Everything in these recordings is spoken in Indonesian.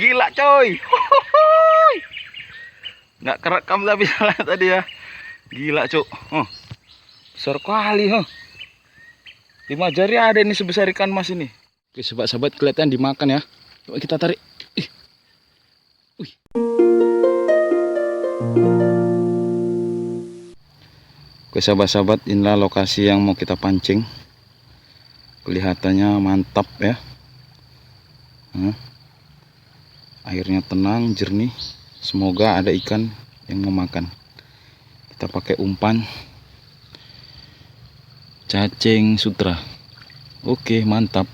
Gila coy. Nggak kerekam tapi salah tadi ya. Gila cuk. Besar kali. 5 jari ada ini sebesar ikan mas ini. Oke sahabat-sahabat, kelihatan dimakan ya. Coba kita tarik. Wih. Oke sahabat-sahabat, inilah lokasi yang mau kita pancing. Kelihatannya mantap ya. Airnya tenang, jernih. Semoga ada ikan yang mau makan. Kita pakai umpan cacing sutra. Oke, mantap.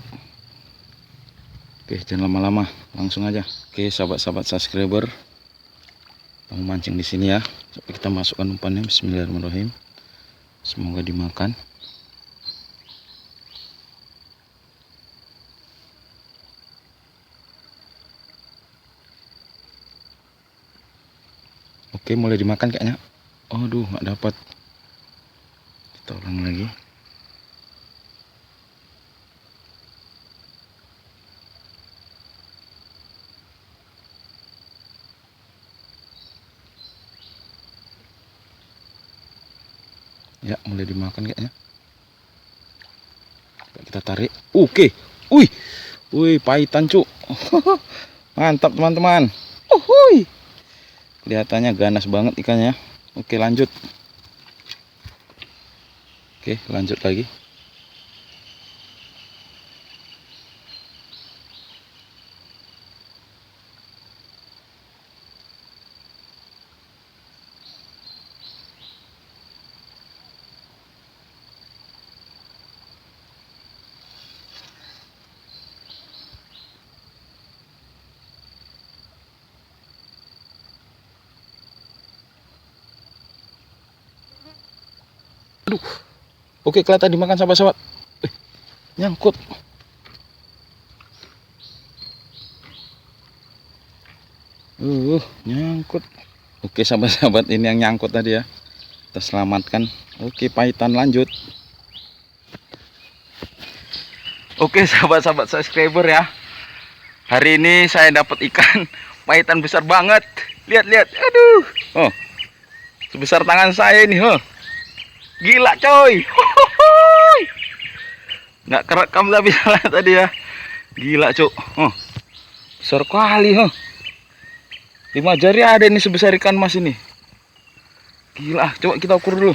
Oke, jangan lama-lama, langsung aja. Oke, sahabat-sahabat subscriber, mau mancing di sini ya. Coba kita masukkan umpannya. Bismillahirrahmanirrahim. Semoga dimakan. Oke, mulai dimakan kayaknya. Aduh, nggak dapat. Kita ulang lagi. Ya, mulai dimakan kayaknya. Kita tarik. Oke. Wih, pahitan cuk. Mantap teman-teman. Kelihatannya ganas banget ikannya. Oke, lanjut. Oke, lanjut lagi. Aduh. Oke, kelihatan dimakan sahabat-sahabat. Nyangkut. Nyangkut. Oke, sahabat-sahabat, ini yang nyangkut tadi ya. Kita selamatkan. Oke, pahitan, lanjut. Oke, sahabat-sahabat subscriber ya. Hari ini saya dapat ikan pahitan besar banget. Lihat. Aduh. Sebesar tangan saya ini, Gila coy. Nggak kerekam tapi salah tadi ya. Gila cuk. Besar kali. 5 jari ada ini sebesar ikan mas ini. Gila, coba kita ukur dulu.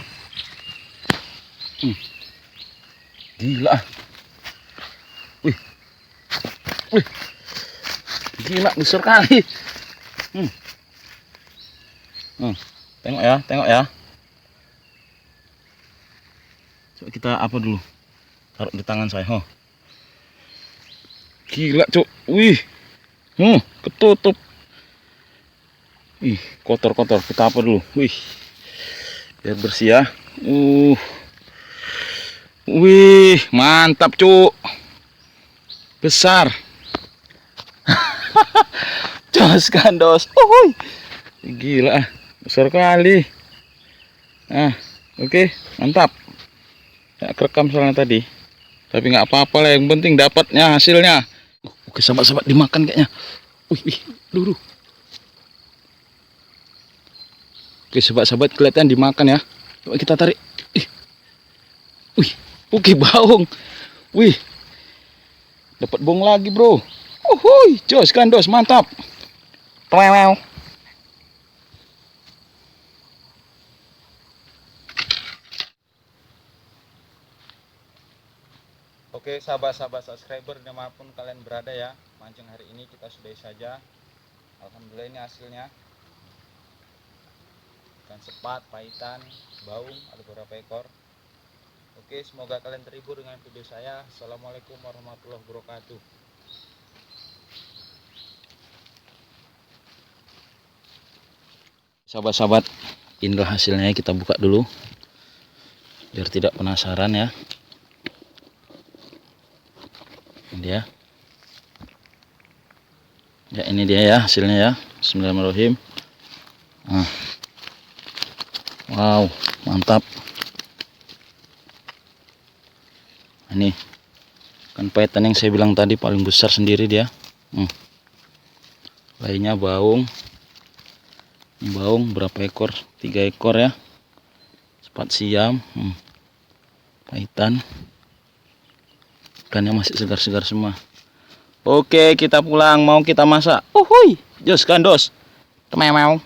Gila. Wih. Gila, besar kali. Tengok ya. Coba kita apa dulu? Taruh di tangan saya. Gila cuk. Wih. Ketutup. Ih, kotor. Kita apa dulu? Wih. Biar bersih ya. Wih, mantap cuk. Besar. Jos kandos. Gila, besar kali. Oke, mantap. Ya, kerekam soalnya tadi, tapi nggak apa-apa lah, yang penting dapatnya hasilnya. Oke sahabat-sahabat, dimakan kayaknya. Dulu. Oke sahabat-sahabat, kelihatan dimakan ya. Coba kita tarik. Oke, baung. Wih, dapat baung lagi bro. Jos kandos, mantap. Wow. Oke sahabat-sahabat subscriber, dimanapun kalian berada ya, mancing hari ini kita sudahi saja. Alhamdulillah ini hasilnya. Ikan sepat, pahitan, baung, ada beberapa ekor. Oke, semoga kalian terhibur dengan video saya. Assalamualaikum warahmatullahi wabarakatuh. Sahabat-sahabat, inilah hasilnya, kita buka dulu biar tidak penasaran ya. Dia ya, ini dia ya hasilnya ya. Bismillahirrahmanirrahim. Wow, mantap. Ini kan pahitan yang saya bilang tadi paling besar sendiri dia. Lainnya baung. Baung berapa ekor? 3 ekor ya. Sepat siam. Paitan. Ikannya masih segar-segar semua. Oke, kita pulang. Mau kita masak. Uhuy, jos gandos. Tememau.